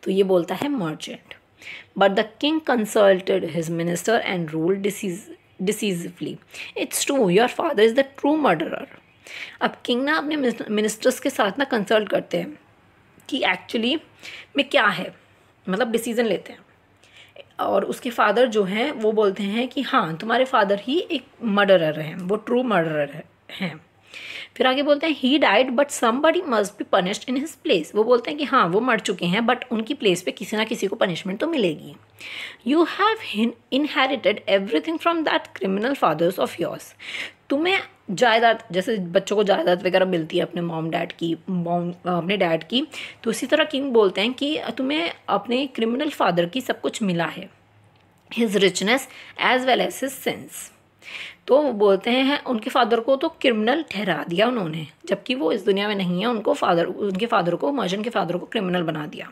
तो ये बोलता है merchant. But the king consulted his minister and ruled decisively, "It's true, your father is the true murderer." अब किंग ना अपने मिनिस्टर्स के साथ ना कंसल्ट करते हैं कि एक्चुअली में क्या है, मतलब डिसीजन लेते हैं। और उसके फादर जो हैं वो बोलते हैं कि हाँ तुम्हारे फादर ही एक मर्डरर हैं, वो ट्रू मर्डरर हैं। फिर आगे बोलते हैं he died but somebody must be punished in his place. वो बोलते हैं कि हाँ वो मर चुके हैं बट उनकी प्लेस पे किसी ना किसी को पनिशमेंट तो मिलेगी। You have inherited everything from that criminal fathers of yours. तुम्हें जायदाद, जैसे बच्चों को जायदाद वगैरह मिलती है अपने अपने डैड की, तो उसी तरह किंग बोलते हैं कि तुम्हें अपने क्रिमिनल फादर की सब कुछ मिला है, his richness as well as his sense. तो वो बोलते हैं उनके फादर को तो क्रिमिनल ठहरा दिया उन्होंने, जबकि वो इस दुनिया में नहीं है, उनके फादर को, मर्चेंट के फादर को क्रिमिनल बना दिया।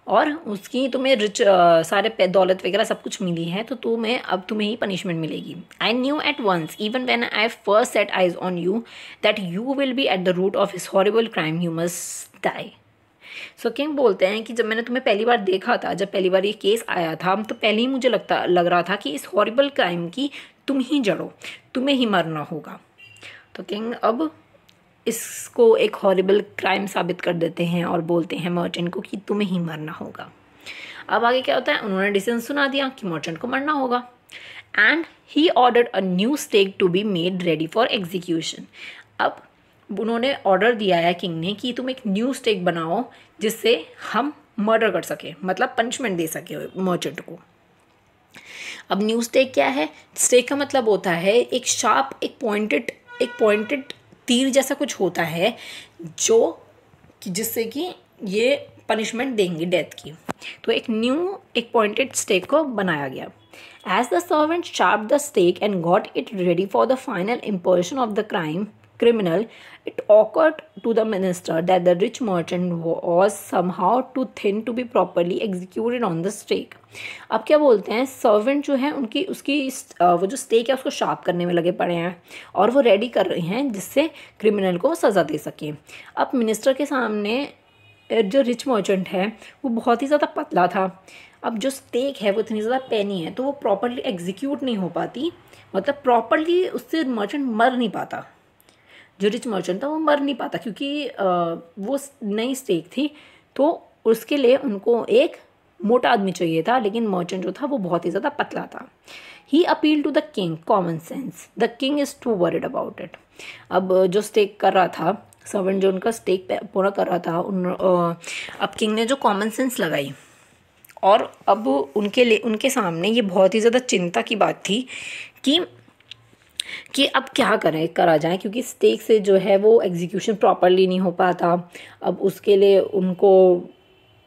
और उसकी तुम्हें सारे दौलत वगैरह सब कुछ मिली है, तो तुम्हें ही पनिशमेंट मिलेगी। I knew at once even when I first set eyes on you that you will be at the root of his horrible crime, you must die. So king बोलते हैं कि जब मैंने तुम्हें पहली बार देखा था, जब पहली बार ये केस आया था, तो पहले ही मुझे लग रहा था कि इस हॉरिबल क्राइम की तुम ही जड़ो, तुम्हें ही मरना होगा। तो किंग अब इसको एक हॉरिबल क्राइम साबित कर देते हैं और बोलते हैं मर्चेंट को कि तुम्हें ही मरना होगा। अब आगे क्या होता है, उन्होंने डिसीजन सुना दिया कि मर्चेंट को मरना होगा। And he ordered a new stake to be made ready for execution. अब उन्होंने ऑर्डर दिया है किंग ने कि तुम एक न्यू स्टेक बनाओ जिससे हम मर्डर कर सके, मतलब पनिशमेंट दे सके मर्चेंट को। अब न्यू स्टेक क्या है? स्टेक का मतलब होता है एक शार्प, एक पॉइंटेड तीर जैसा कुछ होता है जो जिससे कि ये पनिशमेंट देंगे डेथ की। तो एक पॉइंटेड स्टेक को बनाया गया। As the servant sharp the stake and got it ready for the final impalement of the criminal, it occurred to the minister that the rich merchant was somehow too thin to be properly executed on the stake. अब क्या बोलते हैं, servant जो है उसकी वो जो stake है उसको शार्प करने में लगे पड़े हैं और वो रेडी कर रहे हैं जिससे क्रिमिनल को सज़ा दे सके। अब मिनिस्टर के सामने जो रिच मर्चेंट है वो बहुत ही ज़्यादा पतला था। अब जो स्टेक है वो इतनी ज़्यादा पैनी है तो वो प्रॉपरली एग्जीक्यूट नहीं हो पाती, मतलब प्रॉपरली उससे मर्चेंट मर नहीं पाता। जो रिच मर्चेंट था वो मर नहीं पाता क्योंकि वो नई स्टेक थी, तो उसके लिए उनको एक मोटा आदमी चाहिए था, लेकिन मर्चेंट जो था वो बहुत ही ज़्यादा पतला था। He appeal to the king common sense, the king is too worried about it. अब जो स्टेक कर रहा था, सर्वेंट जो उनका स्टेक पूरा कर रहा था, अब किंग ने जो कॉमन सेंस लगाई और अब उनके सामने ये बहुत ही ज़्यादा चिंता की बात थी कि अब क्या करा जाए, क्योंकि स्टेक से जो है वो एग्जीक्यूशन प्रॉपरली नहीं हो पाता। अब उसके लिए उनको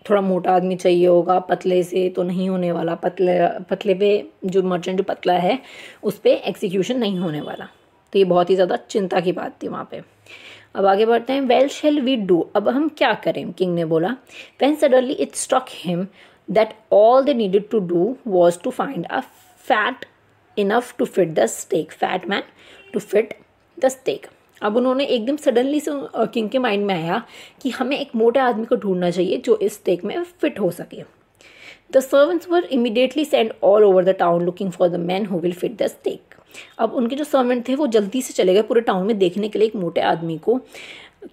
थोड़ा मोटा आदमी चाहिए होगा, पतले से तो नहीं होने वाला, पतले पे जो मर्चेंट जो पतला है उस पर एग्जीक्यूशन नहीं होने वाला। तो ये बहुत ही ज़्यादा चिंता की बात थी वहाँ पे। अब आगे बढ़ते हैं। वेल शेल वी डू, अब हम क्या करें, किंग ने बोला। When suddenly it struck him that all they needed to do was to find a fat enough to fit the stake, fat man to fit the stake. अब उन्होंने एकदम suddenly से किंग के माइंड में आया कि हमें एक मोटे आदमी को ढूंढना चाहिए जो इस स्टेक में फिट हो सके। The servants were immediately send all over the town looking for the man who will fit the stake. अब उनके जो सर्वेंट थे वो जल्दी से चले गए पूरे टाउन में देखने के लिए एक मोटे आदमी को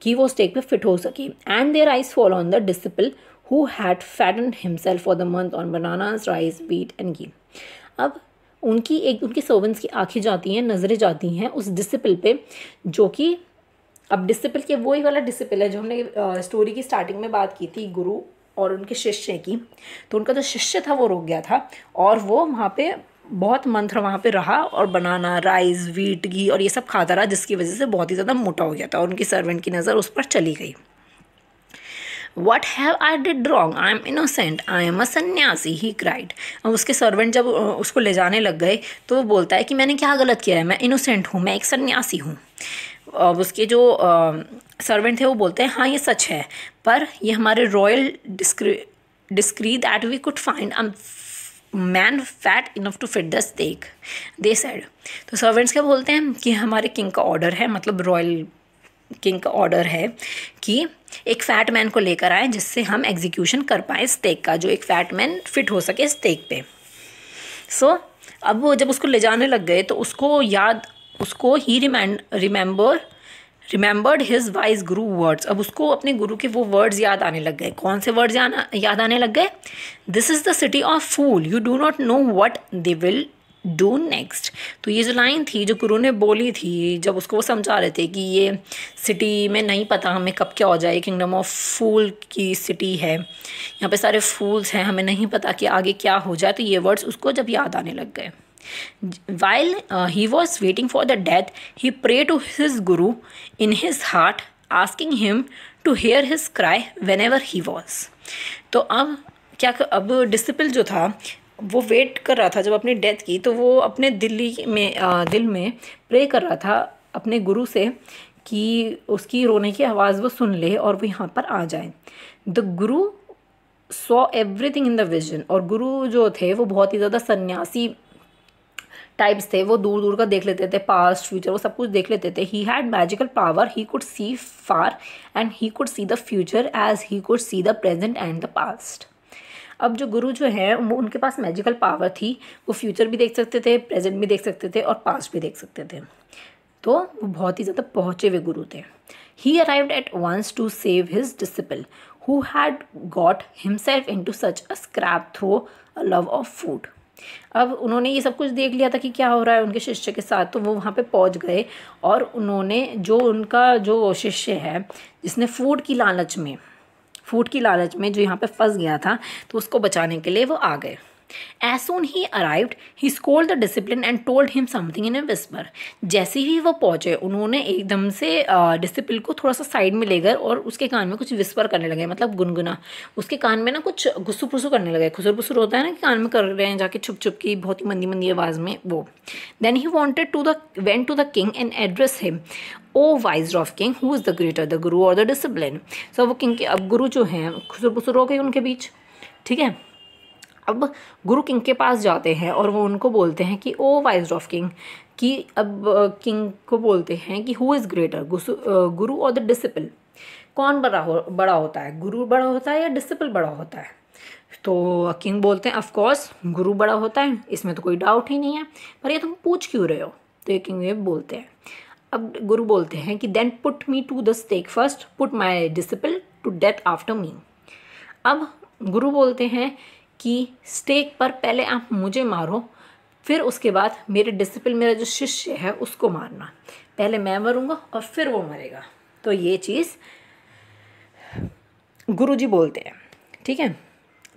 कि वो स्टेक पे फिट हो सके। And their eyes fall on the disciple who had fattened himself for the month on bananas, rice, wheat and ghee. अब उनके सर्वेंट्स की आंखें जाती हैं, नज़रें जाती हैं उस डिसिपल पे, जो कि अब डिसिपल के वही वाला डिसिपल है जो हमने स्टोरी की स्टार्टिंग में बात की थी, गुरु और उनके शिष्य की। तो उनका जो शिष्य था वो रुक गया था और वो वहाँ पे बहुत मंत्र वहाँ पे रहा और बनाना, राइस, व्हीट, घी और ये सब खाता रहा, जिसकी वजह से बहुत ही ज़्यादा मोटा हो गया था और उनकी सर्वेंट की नज़र उस पर चली गई। What have I did wrong? I am innocent. I am a सन्यासी, he cried. अब उसके सर्वेंट जब उसको ले जाने लग गए तो वो बोलता है कि मैंने क्या गलत किया है, मैं इनोसेंट हूँ, मैं एक सन्यासी हूँ। अब उसके जो सर्वेंट थे वो बोलते हैं हाँ ये सच है, पर ये हमारे royal decree that we could find a man fat enough to fit the stake, they said. तो सर्वेंट्स क्या बोलते हैं कि हमारे किंग का ऑर्डर है, मतलब रॉयल किंग का ऑर्डर है कि एक फैट मैन को लेकर आए जिससे हम एग्जीक्यूशन कर पाए स्टेक का, जो एक फैट मैन फिट हो सके स्टेक पे। सो अब वो जब उसको ले जाने लग गए तो उसको ही रिमेंबर रिमेंबर्ड हिज वाइज गुरु वर्ड्स, अब उसको अपने गुरु के वो वर्ड्स याद आने लग गए। कौन से वर्ड्स याद आने लग गए? This is the city of fool, you do not know what they will do next. तो ये जो लाइन थी जो गुरु ने बोली थी जब उसको वो समझा रहे थे कि ये सिटी में नहीं पता हमें कब क्या हो जाए, किंगडम ऑफ फूल की सिटी है, यहाँ पे सारे फूल्स हैं, हमें नहीं पता कि आगे क्या हो जाए। तो ये वर्ड्स उसको जब याद आने लग गए। While he was waiting for the death, he prayed to his guru in his heart, asking him to hear his cry whenever he was. तो अब डिसिपल जो था वो वेट कर रहा था जब अपनी डेथ की, तो वो अपने दिल में प्रे कर रहा था अपने गुरु से कि उसकी रोने की आवाज़ वो सुन ले और वो यहाँ पर आ जाए। The Guru saw everything in the vision, और गुरु जो थे वो बहुत ही ज़्यादा सन्यासी टाइप्स थे, वो दूर दूर का देख लेते थे, पास्ट फ्यूचर वो सब कुछ देख लेते थे। He had magical power, he could see far and he could see the future as he could see the present and the past. अब जो गुरु जो है वो उनके पास मैजिकल पावर थी, वो फ्यूचर भी देख सकते थे, प्रेजेंट भी देख सकते थे और पास्ट भी देख सकते थे। तो वो बहुत ही ज़्यादा पहुँचे हुए गुरु थे। He arrived at once to save his disciple who had got himself into such a scrape through a love of food. अब उन्होंने ये सब कुछ देख लिया था कि क्या हो रहा है उनके शिष्य के साथ, तो वो वहाँ पे पहुँच गए और उन्होंने उनका जो शिष्य है जिसने फूड की लालच में जो यहाँ पे फंस गया था, तो उसको बचाने के लिए वो आ गए। As soon he arrived, he scolded the discipline and told him something in a whisper. जैसे ही वो पहुँचे उन्होंने एकदम से डिसिपल को थोड़ा सा साइड में ले गए और उसके कान में कुछ विस्पर करने लगे, मतलब गुनगुना, उसके कान में ना कुछ गुस्सू फुसू करने लगे। खुसर फुसर होता है ना कि कान में कर रहे हैं जाके छुप छुप की बहुत ही मंदी मंदी आवाज़ में वो। Then he went to the king and addressed him, O wise of king, who is the greater, the guru or the discipline? So वो किंग के अब गुरु जो हैं खुसर फुसर हो गए उनके बीच, ठीक है। अब गुरु किंग के पास जाते हैं और वो उनको बोलते हैं कि ओ वाइज ऑफ किंग, कि अब किंग को बोलते हैं कि हु इज़ ग्रेटर, गुरु और द डिसिपल, कौन बड़ा होता है, गुरु बड़ा होता है या डिसिपल बड़ा होता है? तो किंग बोलते हैं ऑफ कोर्स गुरु बड़ा होता है, इसमें तो कोई डाउट ही नहीं है, पर ये तुम पूछ क्यों रहे हो? तो ये किंग ये बोलते हैं। अब गुरु बोलते हैं कि then put me to the stake first, put my disciple to death after me. अब गुरु बोलते हैं कि स्टेक पर पहले आप मुझे मारो, फिर उसके बाद मेरे डिसिपल, मेरा जो शिष्य है उसको मारना, पहले मैं मरूंगा और फिर वो मरेगा। तो ये चीज़ गुरुजी बोलते हैं, ठीक है।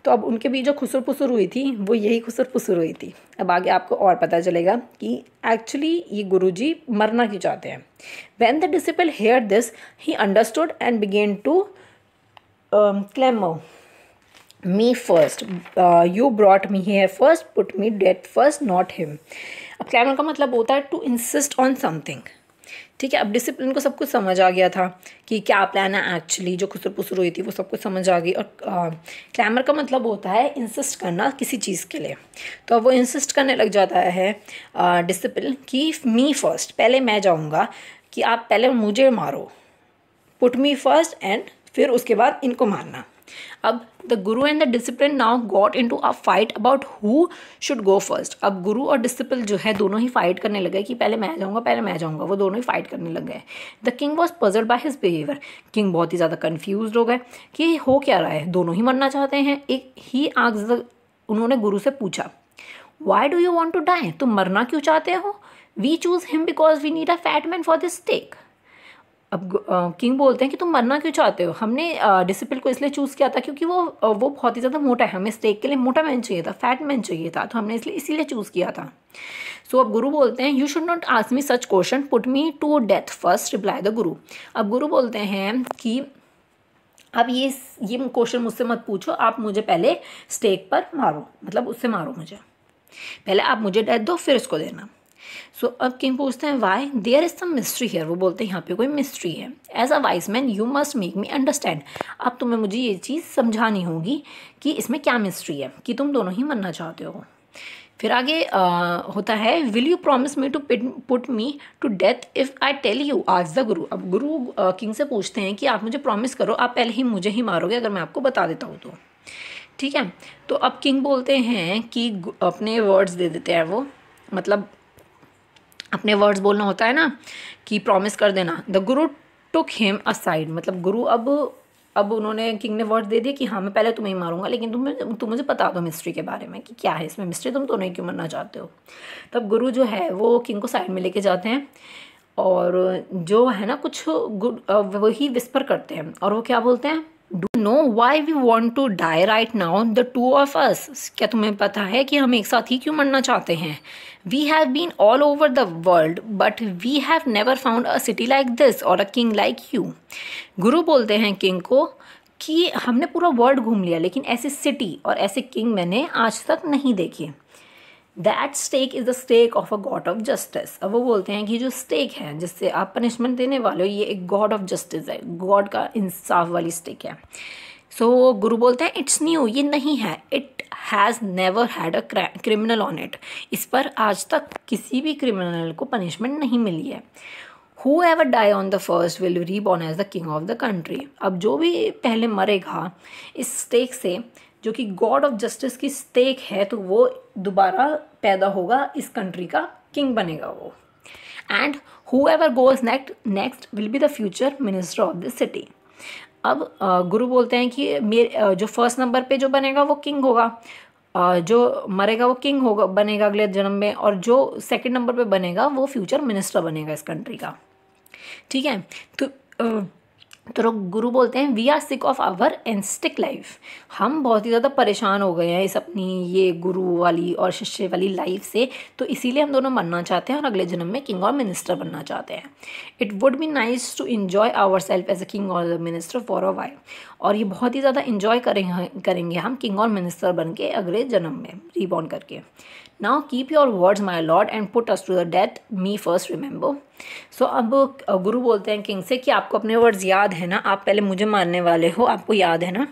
तो अब उनके बीच जो खुसर पुसर हुई थी वो यही खुसर पुसर हुई थी। अब आगे आपको और पता चलेगा कि एक्चुअली ये गुरुजी मरना क्यों चाहते हैं। When the disciple heard this he understood and began to clamour me first, you brought me here first, put me dead first, not him. अब क्लैमर का मतलब होता है टू इंसिस्ट ऑन समथिंग, ठीक है। अब डिसिप्लिन को सब कुछ समझ आ गया था कि क्या प्लान है एक्चुअली, जो खुसर पुसर हुई थी वो सब कुछ समझ आ गई। और क्लैमर का मतलब होता है इंसिस्ट करना किसी चीज़ के लिए। तो अब वो इंसिस्ट करने लग जाता है डिसिप्लिन कि मी फर्स्ट, पहले मैं जाऊँगा, कि आप पहले मुझे मारो, पुट मी फर्स्ट एंड फिर उसके बाद इनको मारना। अब the guru and the discipline now got into a fight about who should go first. अब गुरु और डिसिपल जो है दोनों ही फाइट करने लगे कि पहले मैं जाऊंगा, वो दोनों ही फाइट करने लग गए। The king was puzzled by his behaviour, king बहुत ही ज़्यादा कन्फ्यूज हो गए कि हो क्या रहा है, दोनों ही मरना चाहते हैं। उन्होंने गुरु से पूछा, why do you want to die, तुम मरना क्यों चाहते हो? We choose him because we need a fat man for this stake. अब किंग बोलते हैं कि तुम मरना क्यों चाहते हो? हमने डिसिपल को इसलिए चूज़ किया था क्योंकि वो बहुत ही ज़्यादा मोटा है, हमें स्टेक के लिए मोटा मैन चाहिए था, फैट मैन चाहिए था, तो हमने इसीलिए चूज़ किया था। सो अब गुरु बोलते हैं you should not ask me such question, put me to death first, reply the guru. अब गुरु बोलते हैं कि अब ये क्वेश्चन मुझसे मत पूछो, आप मुझे पहले स्टेक पर मारो, मतलब उससे मारो मुझे, पहले आप मुझे डेथ दो फिर इसको देना। सो अब किंग पूछते हैं why, there is some mystery here. वो बोलते हैं यहाँ पे कोई मिस्ट्री है। As a wise man you must make me understand, अब तुम्हें मुझे ये चीज़ समझानी होगी कि इसमें क्या मिस्ट्री है कि तुम दोनों ही मरना चाहते हो। फिर आगे होता है will you promise me to put me to death if I tell you, आज द गुरु। अब गुरु किंग से पूछते हैं कि आप मुझे प्रॉमिस करो, आप पहले ही मुझे ही मारोगे अगर मैं आपको बता देता हूँ तो, ठीक है। तो अब किंग बोलते हैं कि अपने वर्ड्स दे देते हैं वो, मतलब अपने वर्ड्स बोलना होता है ना कि प्रॉमिस कर देना। The Guru took him aside, मतलब गुरु अब उन्होंने, किंग ने वर्ड दे दिया कि हाँ मैं पहले तुम्हें ही मारूंगा, लेकिन तुम मुझे बता दो मिस्ट्री के बारे में कि क्या है इसमें मिस्ट्री, तुम तो नहीं क्यों मरना चाहते हो। तब गुरु जो है वो किंग को साइड में लेके जाते हैं और जो है ना कुछ वही विस्पर करते हैं और वो क्या बोलते हैं, do know why we want to die right now the two of us, क्या तुम्हें पता है कि हम एक साथ ही क्यों मरना चाहते हैं। We have been all over the world but we have never found a city like this or a king like you. गुरु बोलते हैं किंग को कि हमने पूरा वर्ल्ड घूम लिया लेकिन ऐसी सिटी और ऐसे किंग मैंने आज तक नहीं देखे। That stake is the stake of a god of justice. अब वो बोलते हैं कि जो स्टेक है जिससे आप पनिशमेंट देने वाले हो ये एक गॉड ऑफ जस्टिस है, गॉड का इंसाफ वाली स्टेक है। सो गुरु बोलते हैं इट्स न्यू, ये नहीं है, it has never had a criminal on it, इस पर आज तक किसी भी क्रिमिनल को पनिशमेंट नहीं मिली है। Whoever die on the first will be reborn as the king of the country। अब जो भी पहले मरेगा इस स्टेक से, जो कि गॉड ऑफ जस्टिस की स्टेक है, तो वो दोबारा पैदा होगा, इस कंट्री का किंग बनेगा वो। And whoever goes next will be the future minister of this city। अब गुरु बोलते हैं कि मेरे जो फर्स्ट नंबर पे जो बनेगा वो किंग होगा, जो मरेगा वो किंग होगा बनेगा अगले जन्म में, और जो सेकंड नंबर पे बनेगा वो फ्यूचर मिनिस्टर बनेगा इस कंट्री का। ठीक है, तो गुरु बोलते हैं we are sick of our ascetic life, हम बहुत ही ज़्यादा परेशान हो गए हैं इस अपनी ये गुरु वाली और शिष्य वाली लाइफ से, तो इसीलिए हम दोनों बनना चाहते हैं और अगले जन्म में किंग और मिनिस्टर बनना चाहते हैं। It would be nice to enjoy our self as a king और मिनिस्टर फॉर अ वाइल, और ये बहुत ही ज़्यादा इन्जॉय करेंगे हम किंग और मिनिस्टर बन के अगले जन्म में रीबॉर्न करके। Now keep your words my lord and put us to the death, me first remember. So अब गुरु बोलते हैं किंग से कि आपको अपने वर्ड्स याद है ना, आप पहले मुझे मारने वाले हो, आपको याद है ना।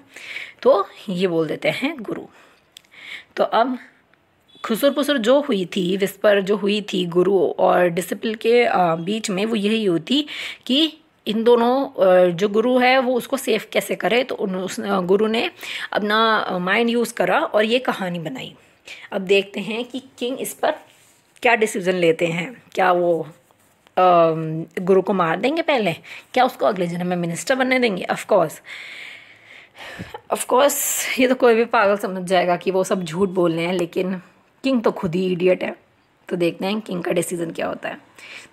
तो ये बोल देते हैं गुरु। तो अब खुसर पुसर जो हुई थी, विस्पर जो हुई थी गुरु और डिसिपल के बीच में, वो यही होती कि इन दोनों जो गुरु है वो उसको सेफ कैसे करे। तो उस गुरु ने अपना माइंड यूज़ करा और ये कहानी बनाई। अब देखते हैं कि किंग इस पर क्या डिसीजन लेते हैं, क्या वो गुरु को मार देंगे पहले, क्या उसको अगले जन्म में मिनिस्टर बनने देंगे। ऑफ कोर्स ये तो कोई भी पागल समझ जाएगा कि वो सब झूठ बोल रहे हैं, लेकिन किंग तो खुद ही इडियट है। तो देखते हैं किंग का डिसीजन क्या होता है।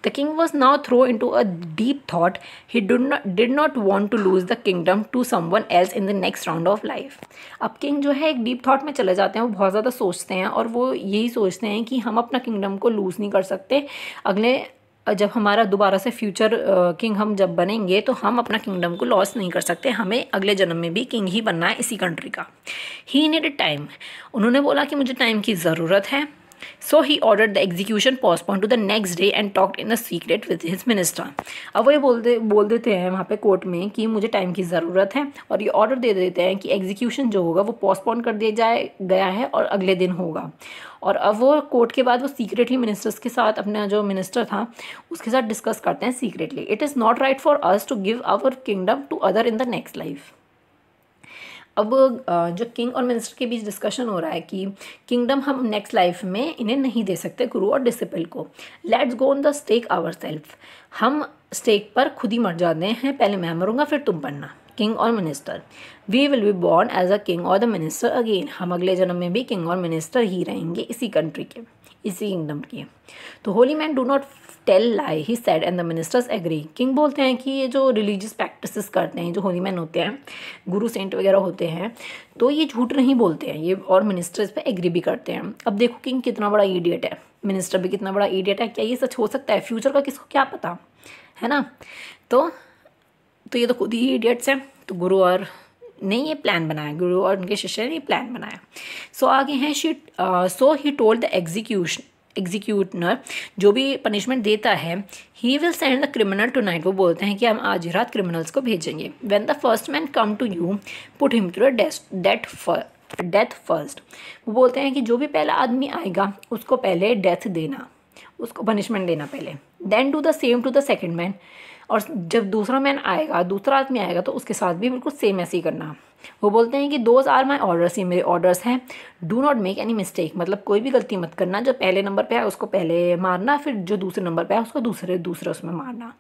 The king was now throw into a deep thought, he did not want to lose the kingdom to someone else in the next round of life. अब किंग जो है एक डीप थाट में चले जाते हैं, वो बहुत ज़्यादा सोचते हैं और वो यही सोचते हैं कि हम अपना किंगडम को लूज़ नहीं कर सकते, अगले जब हमारा दोबारा से फ्यूचर किंग हम जब बनेंगे तो हम अपना किंगडम को लॉस नहीं कर सकते, हमें अगले जन्म में भी किंग ही बनना है इसी कंट्री का। ही नीडेड टाइम, उन्होंने बोला कि मुझे टाइम की ज़रूरत है। So he ordered the execution postpone to the next day and talked in the secret with his minister. अब वो ये बोल देते हैं वहाँ पे कोर्ट में कि मुझे टाइम की ज़रूरत है, और ये ऑर्डर दे देते हैं कि एग्जीक्यूशन जो होगा वो पोस्टपोन कर दिया गया है और अगले दिन होगा। और अब वो कोर्ट के बाद वो सीक्रेटली मिनिस्टर्स के साथ, अपना जो मिनिस्टर था उसके साथ डिस्कस करते हैं secretly. It is not right for us to give our kingdom to other in the next life. अब जो किंग और मिनिस्टर के बीच डिस्कशन हो रहा है कि किंगडम हम नेक्स्ट लाइफ में इन्हें नहीं दे सकते गुरु और डिसिपल को। Let's go on the stake our self, हम स्टेक पर खुद ही मर जाते हैं, पहले मैं मरूंगा फिर तुम बनना किंग और minister. We will be born as a king और द मिनिस्टर अगेन, हम अगले जन्म में भी किंग और मिनिस्टर ही रहेंगे इसी कंट्री के, इसी किंगडम के। तो holy man do not tell lie he said and the ministers agree. King बोलते हैं कि ये जो रिलीजियस प्रैक्टिसेस करते हैं, जो होली मैन होते हैं, गुरु सेंट वगैरह होते हैं, तो ये झूठ नहीं बोलते हैं ये, और मिनिस्टर्स पे एग्री भी करते हैं। अब देखो किंग कितना बड़ा इडियट है, मिनिस्टर भी कितना बड़ा इडियट है, क्या ये सच हो सकता है? फ्यूचर का किसको क्या पता है ना। तो ये तो खुद ही इडियट्स हैं। तो गुरु और ने ये प्लान बनाया, गुरु और उनके शिष्य ने ये प्लान बनाया। सो आगे हैं सो ही टोल्ड द एग्जीक्यूटनर, जो भी पनिशमेंट देता है, he will send the criminal to night, वो बोलते हैं कि हम आज ही रात क्रिमिनल्स को भेजेंगे। When the first man come to you put him to the death first, वो बोलते हैं कि जो भी पहला आदमी आएगा उसको पहले डेथ देना, उसको पनिशमेंट देना पहले। Then do the same to the second man, और जब दूसरा मैन आएगा, दूसरा आदमी आएगा, तो उसके साथ भी बिल्कुल सेम ऐसे ही करना। वो बोलते हैं कि दोज आर माई ऑर्डर्स, ये मेरे ऑर्डर्स हैं। Do not make any mistake, मतलब कोई भी गलती मत करना, जो पहले नंबर पे है उसको पहले मारना, फिर जो दूसरे नंबर पे है उसको दूसरे उसमें मारना।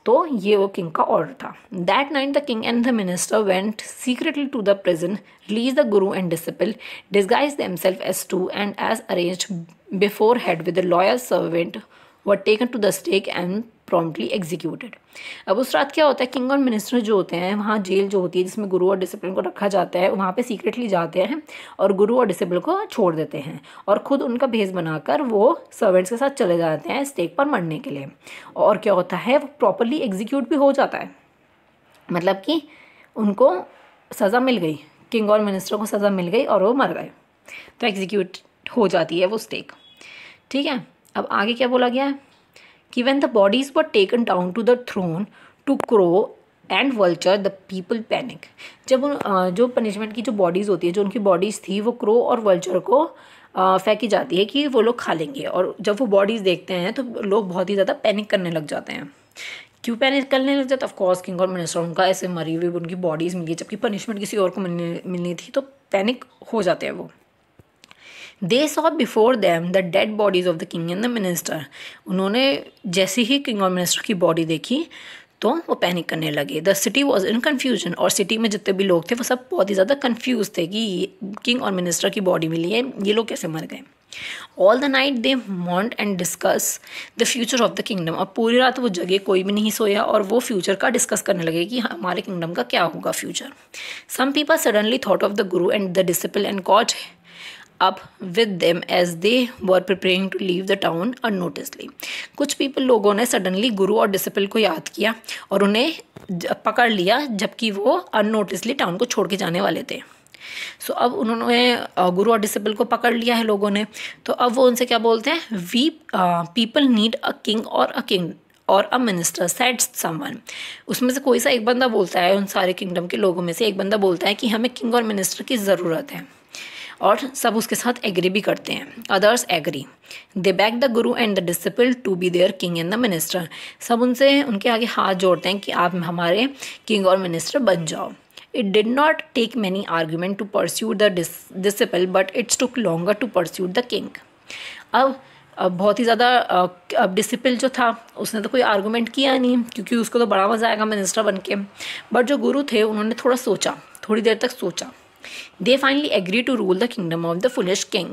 तो ये वो किंग का ऑर्डर था। That night the king and the minister went secretly to the prison, release the guru and disciple, disguise themselves as two and as arranged beforehand with the loyal servant were taken to the stake and promptly executed. अब उस रात क्या होता है, king और minister जो होते हैं वहाँ जेल जो होती है जिसमें गुरु और डिसिप्लिन को रखा जाता है, वहाँ पे सीक्रेटली जाते हैं और गुरु और डिसिप्लिन को छोड़ देते हैं और ख़ुद उनका भेष बनाकर वो सर्वेंट्स के साथ चले जाते हैं स्टेक पर मरने के लिए। और क्या होता है, वो प्रॉपरली एग्जीक्यूट भी हो जाता है, मतलब कि उनको सज़ा मिल गई, किंग और मिनिस्टर को सज़ा मिल गई और वो मर गए, तो एग्जीक्यूट हो जाती है वो स्टेक। ठीक है, अब आगे क्या बोला गया है कि when the bodies were taken down to the throne to crow and vulture the people panic। जब जो पनिशमेंट की जो बॉडीज़ होती है, जो उनकी बॉडीज़ थी वो क्रो और वल्चर को फेंकी जाती है कि वो लोग खा लेंगे, और जब वो बॉडीज़ देखते हैं तो लोग बहुत ही ज़्यादा पैनिक करने लग जाते हैं। क्यों पैनिक करने लग जाते हैं? ऑफकोर्स किंग और मिनिस्टर उनका ऐसे मरी हुई उनकी बॉडीज़ मिली, जबकि पनिशमेंट किसी और को मिलनी थी, तो पैनिक हो जाते हैं वो। They saw before them the dead bodies of the king and the minister। उन्होंने जैसे ही किंग और मिनिस्टर की बॉडी देखी तो वो पैनिक करने लगे। The city was in confusion। और सिटी में जितने भी लोग थे वो सब बहुत ही ज़्यादा कन्फ्यूज थे कि किंग और मिनिस्टर की बॉडी मिली है, ये लोग कैसे मर गए। All the night they mourned and discussed the future of the kingdom। और पूरी रात वो जगह, कोई भी नहीं सोया और वो फ्यूचर का डिस्कस करने लगे कि हमारे किंगडम का क्या होगा future. Some people suddenly thought of the guru and the disciple and caught up with them as they were preparing to leave the town unnoticedly। कुछ पीपल लोगों ने सडनली गुरु और डिसिपल को याद किया और उन्हें पकड़ लिया जबकि वो अननोटिसली टाउन को छोड़ के जाने वाले थे। सो अब उन्होंने गुरु और डिसिपल को पकड़ लिया है लोगों ने, तो अब वो उनसे क्या बोलते हैं, we people need a king और अ किंग और अ मिनिस्टर सेड समवन। उसमें से कोई सा एक बंदा बोलता है, उन सारे किंगडम के लोगों में से एक बंदा बोलता है कि हमें किंग और मिनिस्टर की ज़रूरत है, और सब उसके साथ एग्री भी करते हैं। Others agree, they back the guru and the disciple to be their king and the minister. सब उनसे उनके आगे हाथ जोड़ते हैं कि आप हमारे किंग और मिनिस्टर बन जाओ। It did not take many argument to pursue the disciple but it's took longer to pursue the king. अब बहुत ही ज़्यादा अब डिसिपल जो था उसने तो कोई आर्गूमेंट किया नहीं, क्योंकि उसको तो बड़ा मज़ा आएगा मिनिस्टर बन के। बट जो गुरु थे उन्होंने थोड़ा सोचा, थोड़ी देर तक सोचा। They finally agreed to rule the kingdom of the foolish king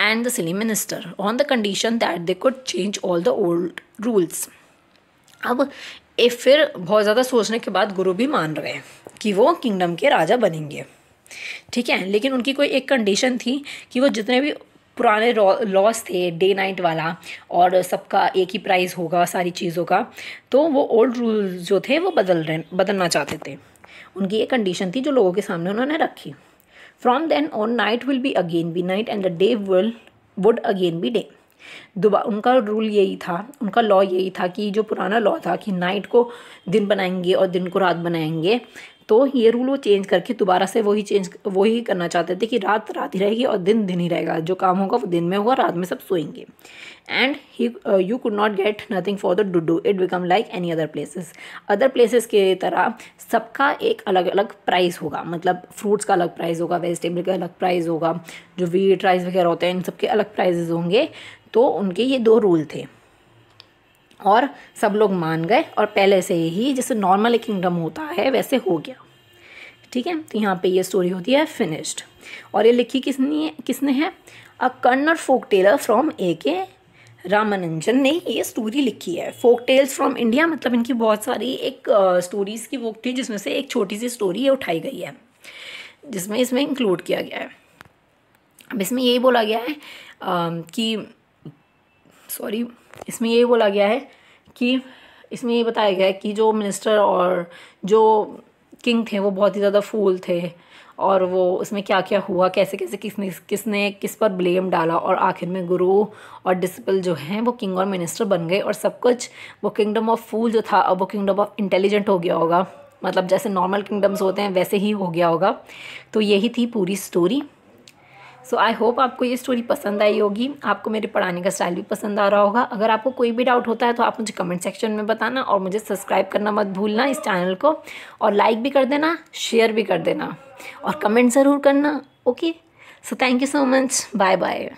and the silly minister on the condition that they could change all the old rules। अब फिर बहुत ज़्यादा सोचने के बाद गुरु भी मान रहे कि वो किंगडम के राजा बनेंगे, ठीक है। लेकिन उनकी कोई एक कंडीशन थी कि वो जितने भी पुराने लॉस थे डे नाइट वाला और सबका एक ही प्राइस होगा सारी चीज़ों का, तो वो ओल्ड रूल्स जो थे वो बदलना चाहते थे। उनकी एक कंडीशन थी जो लोगों के सामने उन्होंने रखी। From then on night will be again be night and the day would again be day. उनका रूल यही था, उनका लॉ यही था कि जो पुराना लॉ था कि नाइट को दिन बनाएंगे और दिन को रात बनाएंगे, तो ये रूल वो चेंज करके दोबारा से वही करना चाहते थे कि रात रात ही रहेगी और दिन दिन ही रहेगा, जो काम होगा वो दिन में होगा, रात में सब सोएंगे। And you could not get nothing for the do it become like any other places के तरह सबका एक अलग अलग प्राइस होगा, मतलब फ्रूट्स का अलग प्राइस होगा, वेजिटेबल का अलग प्राइस होगा, जो वीट राइस वगैरह होते हैं इन सबके अलग प्राइजेज होंगे। तो उनके ये 2 रूल थे और सब लोग मान गए और पहले से ही जैसे नॉर्मल एक किंगडम होता है वैसे हो गया, ठीक है। तो यहाँ पे ये स्टोरी होती है फिनिश्ड। और ये लिखी किसने है, अ कन्नड़ फोक टेलर फ्रॉम A.K. रामानुजन ने ये स्टोरी लिखी है। फोक टेल्स फ्रॉम इंडिया, मतलब इनकी बहुत सारी एक स्टोरीज़ की बुक थी जिसमें से एक छोटी सी स्टोरी ये उठाई गई है, जिसमें इसमें इंक्लूड किया गया है। अब इसमें यही बोला गया है इसमें यही बोला गया है कि इसमें ये बताया गया है कि जो मिनिस्टर और जो किंग थे वो बहुत ही ज़्यादा फूल थे, और वो उसमें क्या क्या हुआ, कैसे कैसे किसने किस पर ब्लेम डाला, और आखिर में गुरु और डिसिपल जो हैं वो किंग और मिनिस्टर बन गए, और सब कुछ वो किंगडम ऑफ फूल जो था अब वो किंगडम ऑफ इंटेलिजेंट हो गया होगा, मतलब जैसे नॉर्मल किंगडम्स होते हैं वैसे ही हो गया होगा। तो यही थी पूरी स्टोरी। सो आई होप आपको ये स्टोरी पसंद आई होगी, आपको मेरे पढ़ाने का स्टाइल भी पसंद आ रहा होगा। अगर आपको कोई भी डाउट होता है तो आप मुझे कमेंट सेक्शन में बताना, और मुझे सब्सक्राइब करना मत भूलना इस चैनल को, और लाइक भी कर देना, शेयर भी कर देना, और कमेंट ज़रूर करना। Okay, so thank you so much, bye bye.